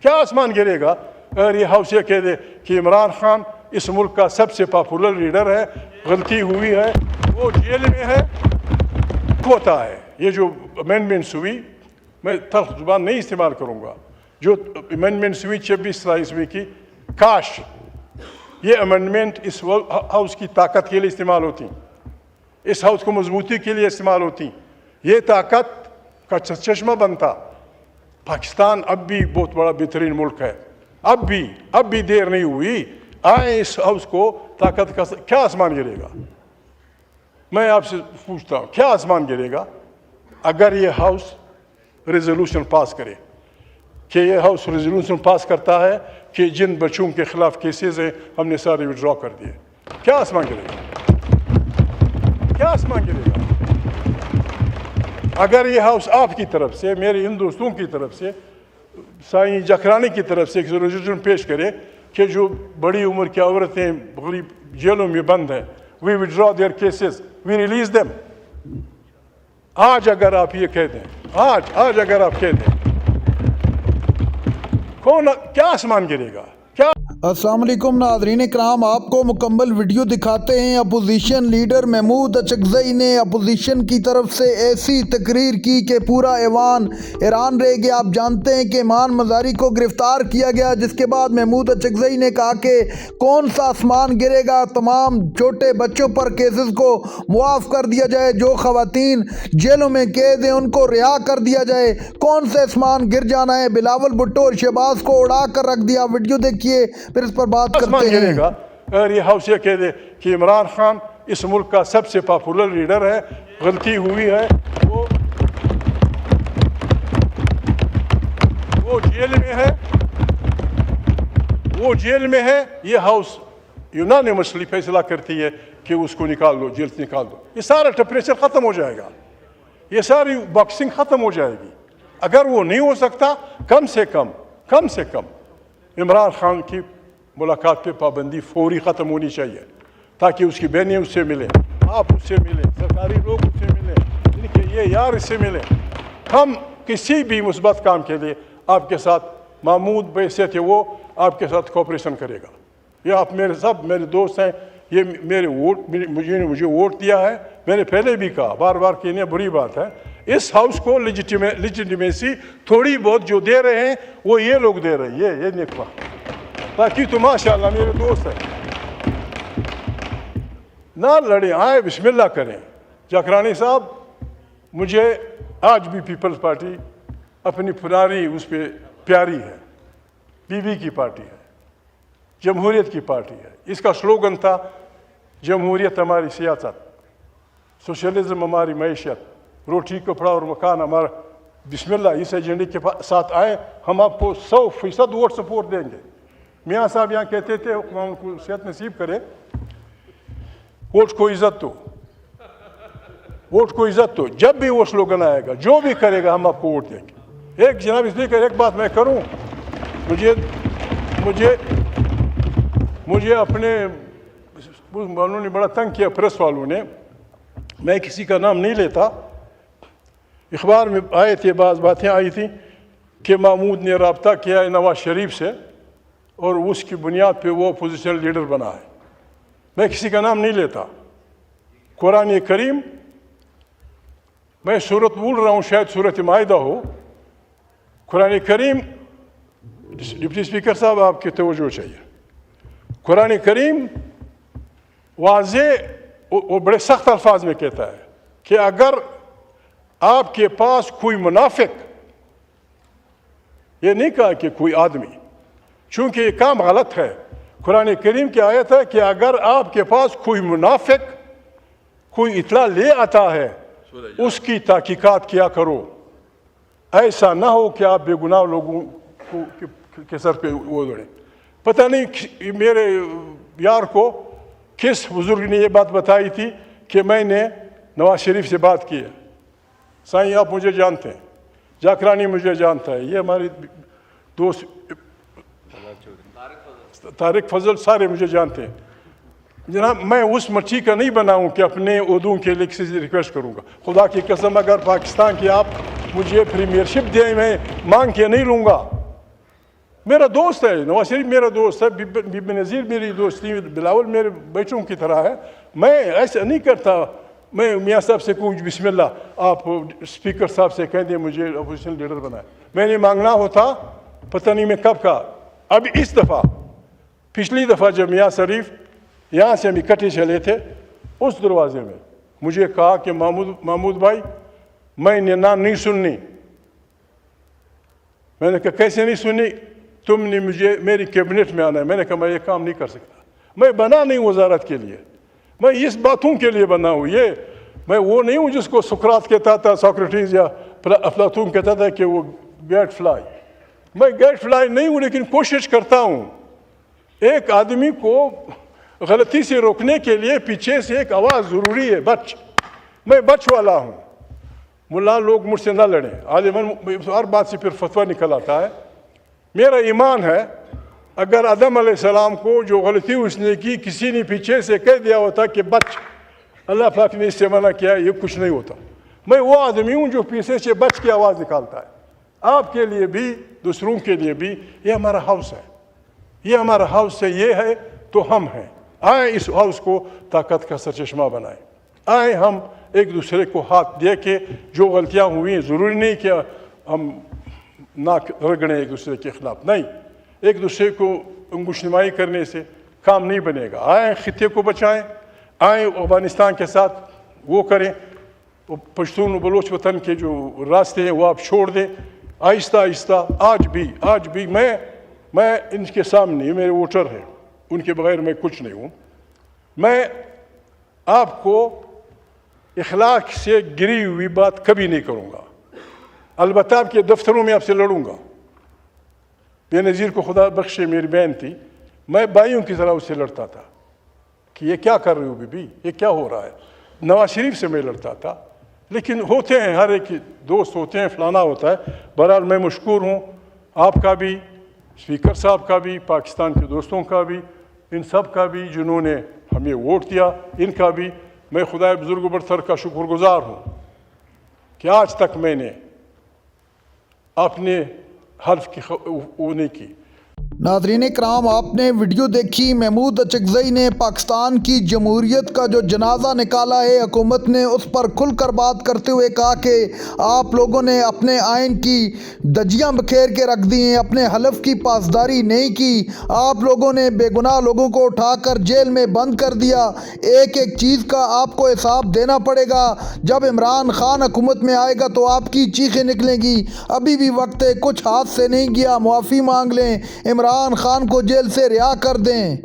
کیا آسمان گرے گا اگر یہ ہاؤس یہ کہہ دے کہ عمران خان اس ملک کا سب سے پاپولر لیڈر ہے, غلطی ہوئی ہے, وہ جیل میں ہے, ہوتا ہے. یہ جو امینڈمنٹس ہوئی, میں تلخ زبان نہیں استعمال کروں گا, جو امینڈمنٹس ہوئی 26-27 کی, کاش یہ امینڈمنٹ اس ہاؤس کی طاقت کے لیے استعمال ہوتی, اس ہاؤس کو مضبوطی کے لیے استعمال ہوتی, یہ طاقت کا چشمہ بنتا. پاکستان اب بھی بہت بڑا بہترین ملک ہے, اب بھی دیر نہیں ہوئی, آئیں اس ہاؤس کو طاقت کا. کیا آسمان گرے گا؟ میں آپ سے پوچھتا ہوں, کیا آسمان گرے گا اگر یہ ہاؤس ریزولوشن پاس کرے, کہ یہ ہاؤس ریزولوشن پاس کرتا ہے کہ جن بچوں کے خلاف کیسز ہیں ہم نے سارے وڈرا کر دیے. کیا آسمان گرے گا؟ کیا آسمان گرے گا اگر یہ ہاؤس آپ کی طرف سے, میرے ان دوستوں کی طرف سے, سائیں جکرانی کی طرف سے ایک ریزولوشن پیش کرے کہ جو بڑی عمر کی عورتیں غریب جیلوں میں بند ہیں, we withdraw their cases, we release them. آج اگر آپ یہ کہہ دیں, آج اگر آپ کہہ دیں, کیا آسمان گرے گا؟ کیا؟ السلام علیکم ناظرین کرام, آپ کو مکمل ویڈیو دکھاتے ہیں. اپوزیشن لیڈر محمود اچکزئی نے اپوزیشن کی طرف سے ایسی تقریر کی کہ پورا ایوان حیران رہ گیا. آپ جانتے ہیں کہ ایمان مزاری کو گرفتار کیا گیا, جس کے بعد محمود اچکزئی نے کہا کہ کون سا آسمان گرے گا, تمام چھوٹے بچوں پر کیسز کو معاف کر دیا جائے, جو خواتین جیلوں میں قید ہیں ان کو رہا کر دیا جائے. کون سے آسمان گر جانا ہے, بلاول بھٹو اور شہباز کو اڑا کر رکھ دیا. ویڈیو دیکھیے پھر اس پر بات کرتے ہیں. گا اگر یہ ہاؤس یہ کہہ دے کہ عمران خان اس ملک کا سب سے پاپولر لیڈر ہے, غلطی ہوئی ہے, وہ جیل میں ہے, یہ ہاؤس یونانیمسلی فیصلہ کرتی ہے کہ اس کو نکال دو, جیل سے نکال دو. یہ سارا ٹمپریچر ختم ہو جائے گا, یہ ساری باکسنگ ختم ہو جائے گی. اگر وہ نہیں ہو سکتا, کم سے کم عمران خان کی ملاقات پہ پابندی فوری ختم ہونی چاہیے, تاکہ اس کی بہنیں اس سے ملیں, آپ اس سے ملیں, سرکاری لوگ اس سے ملیں, ان کے یہ یار اس سے ملیں. ہم کسی بھی مثبت کام کے لیے آپ کے ساتھ, محمود بحیثیت ہے وہ آپ کے ساتھ کوپریشن کرے گا. یہ آپ میرے دوست ہیں, یہ مجھے ووٹ دیا ہے. میں نے پہلے بھی کہا, بار بار کہنے بری بات ہے, اس ہاؤس کو لیجیٹیمیسی تھوڑی بہت جو دے رہے ہیں وہ یہ لوگ دے رہے ہیں, یہ نکما, تاکہ تو ماشاءاللہ میرے دوست ہیں, نہ لڑیں, آئے بسم اللہ کریں. جکرانی صاحب, مجھے آج بھی پیپلز پارٹی اپنی پرانی اس پہ پیاری ہے, بی بی کی پارٹی ہے, جمہوریت کی پارٹی ہے. اس کا سلوگن تھا جمہوریت ہماری سیاست, سوشلزم ہماری معیشت, روٹی کپڑا اور مکان ہمارا. بسم اللہ, اس ایجنڈے کے ساتھ آئیں, ہم آپ کو 100% ووٹ سپورٹ دیں گے. میاں صاحب یہاں کہتے تھے, ان کو صحت نصیب کرے, ووٹ کو عزت دو, ووٹ کو عزت دو. جب بھی وہ سلوگن آئے گا, جو بھی کرے گا, ہم آپ کو ووٹ دیں گے. ایک جناب اسپیکر, ایک بات میں کروں, مجھے اپنے والوں نے بڑا تنگ کیا, پریس والوں نے, میں کسی کا نام نہیں لیتا. اخبار میں آئے تھے, بعض باتیں آئی تھیں کہ محمود نے رابطہ کیا ہے نواز شریف سے اور اس کی بنیاد پہ وہ اپوزیشن لیڈر بنا ہے. میں کسی کا نام نہیں لیتا. قرآن کریم, میں سورت بول رہا ہوں, شاید سورت مائدہ ہو. قرآن کریم, ڈپٹی اسپیکر صاحب آپ کی توجہ چاہیے. قرآن کریم واضح اور بڑے سخت الفاظ میں کہتا ہے کہ اگر آپ کے پاس کوئی منافق, یہ نہیں کہا کہ کوئی آدمی, چونکہ یہ کام غلط ہے. قرآن کریم کی آیت ہے کہ اگر آپ کے پاس کوئی منافق کوئی اطلاع لے آتا ہے, اس کی تحقیقات کیا کرو. ایسا نہ ہو کہ آپ بے گناہ لوگوں کے سر پہ وہ دوڑیں. پتہ نہیں میرے یار کو کس بزرگ نے یہ بات بتائی تھی کہ میں نے نواز شریف سے بات کی ہے. سائیں آپ مجھے جانتے ہیں, جاکرانی مجھے جانتا ہے, یہ ہمارے دوست طارق فضل سارے مجھے جانتے ہیں. جناب, میں اس مچھی کا نہیں بنا ہوں کہ اپنے عہدوں کے لیے کسی سے ریکویسٹ کروں گا. خدا کی قسم, اگر پاکستان کی آپ مجھے پریمیئر شپ دیں, میں مانگ کے نہیں لوں گا. میرا دوست ہے، نواز شریف میرا دوست ہے، بی بی نظیر میری دوستی، بلاول میرے بچوں کی طرح ہے. میں ایسا نہیں کرتا. میں میاں صاحب سے کہوں بسم اللہ آپ اسپیکر صاحب سے کہہ دیں مجھے اپوزیشن لیڈر بنائے. میں نے مانگنا ہوتا پتہ نہیں میں کب کا. اب اس دفعہ، پچھلی دفعہ جب میاں شریف یہاں سے ہم اکٹھے چلے تھے اس دروازے میں مجھے کہا کہ محمود بھائی میں نے نہ نہیں سننی. میں نے کہا کیسے نہیں سنی؟ تم نے مجھے میری کیبنٹ میں آنا ہے. میں نے کہا میں یہ کام نہیں کر سکتا. میں بنا نہیں وزارت کے لیے، میں اس باتوں کے لیے بنا ہوں. یہ میں وہ نہیں ہوں جس کو سقراط کہتا تھا، سوکریٹیز یا افلاطون کہتا تھا کہ وہ گیٹ فلائی. میں گیٹ فلائی نہیں ہوں، لیکن کوشش کرتا ہوں. ایک آدمی کو غلطی سے روکنے کے لیے پیچھے سے ایک آواز ضروری ہے، بچ. میں بچ والا ہوں. ملا لوگ مجھ سے نہ لڑیں، عالماً ہر بات سے پھر فتویٰ نکل آتا ہے. میرا ایمان ہے اگر آدم علیہ السلام کو جو غلطی اس نے کی کسی نے پیچھے سے کہہ دیا ہوتا کہ بچ، اللہ پاک نے اس سے منع کیا، یہ کچھ نہیں ہوتا. میں وہ آدمی ہوں جو پیچھے سے بچ کی آواز نکالتا ہے. آپ کے لیے بھی دوسروں کے لیے بھی یہ ہمارا ہاؤس ہے، یہ ہمارا ہاؤس ہے. یہ ہے تو ہم ہیں. آئیں اس ہاؤس کو طاقت کا سرچشمہ بنائیں. آئیں ہم ایک دوسرے کو ہاتھ دے کے جو غلطیاں ہوئی ہیں، ضروری نہیں کہ ہم ناک رگڑیں ایک دوسرے کے خلاف، نہیں. ایک دوسرے کو انگوش نمائی کرنے سے کام نہیں بنے گا. آئیں خطے کو بچائیں، آئیں افغانستان کے ساتھ وہ کریں. پشتون و بلوچ وطن کے جو راستے ہیں وہ آپ چھوڑ دیں آہستہ آہستہ. آج بھی میں ان کے سامنے، یہ میرے ووٹر ہیں، ان کے بغیر میں کچھ نہیں ہوں. میں آپ کو اخلاق سے گری ہوئی بات کبھی نہیں کروں گا. البتہ آپ کے دفتروں میں آپ سے لڑوں گا. بے نظیر کو خدا بخشے میری بہن تھی، میں بھائیوں کی طرح اس سے لڑتا تھا کہ یہ کیا کر رہے ہو بی، یہ کیا ہو رہا ہے. نواز شریف سے میں لڑتا تھا. لیکن ہوتے ہیں، ہر ایک دوست ہوتے ہیں، فلانا ہوتا ہے. بہرحال میں مشکور ہوں آپ کا بھی، اسپیکر صاحب کا بھی، پاکستان کے دوستوں کا بھی، ان سب کا بھی جنہوں نے ہمیں ووٹ دیا، ان کا بھی. میں خدا بزرگ و برتر کا شکر گزار ہوں کہ آج تک میں نے اپنے حلف کی وہ نہیں کی. ناظرین کرام، آپ نے ویڈیو دیکھی. محمود اچکزئی نے پاکستان کی جمہوریت کا جو جنازہ نکالا ہے، حکومت نے اس پر کھل کر بات کرتے ہوئے کہا کہ آپ لوگوں نے اپنے آئین کی دھجیاں بکھیر کے رکھ دی ہیں، اپنے حلف کی پاسداری نہیں کی. آپ لوگوں نے بے گناہ لوگوں کو اٹھا کر جیل میں بند کر دیا. ایک ایک چیز کا آپ کو حساب دینا پڑے گا. جب عمران خان حکومت میں آئے گا تو آپ کی چیخیں نکلیں گی. ابھی بھی وقت ہے، کچھ ہاتھ سے نہیں گیا، معافی مانگ لیں، عمران خان کو جیل سے رہا کر دیں.